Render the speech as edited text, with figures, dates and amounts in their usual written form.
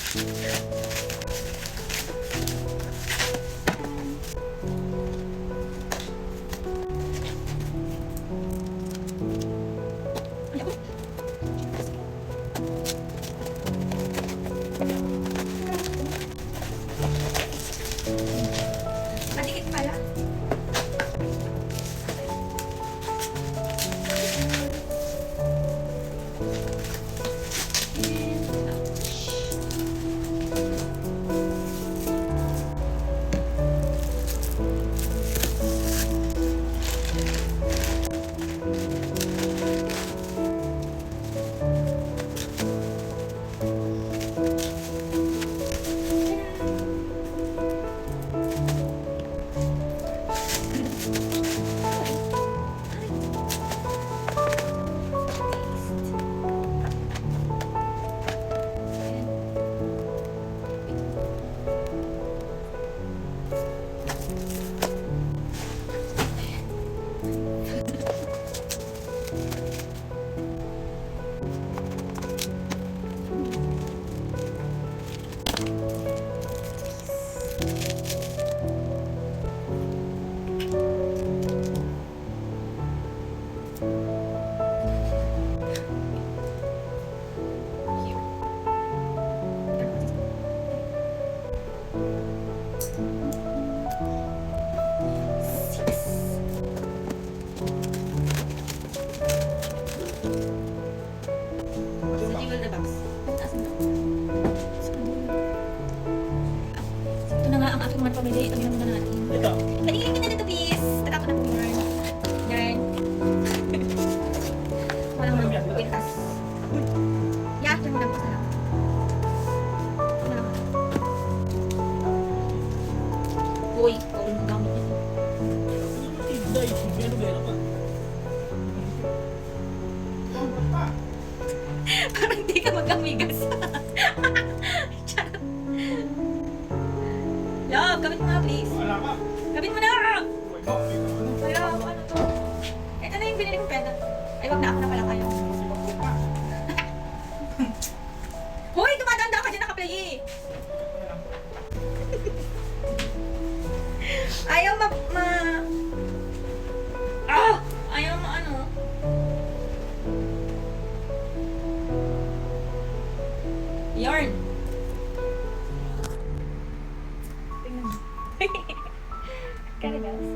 Madikit pala. Pamili, ito yung muna natin. Ito. Patingin ka na dito, please. Taka ko na po yarn. Yarn. Walang mga pintas. Yeah, dyan mo lang po sa lang. Uy, kung gamit nito. Parang di ka magkamigas. Charot. Love, gamit mo nga please. Gamit mo na! Wala, ano to? Ito na yung binili kong penda. Ay, wag na, ako na pala kayo. Hoy, tumatanda ka dyan nakaplay eh. Ayaw ayaw ano. Yarn. Tingnan mo. Kaya guys.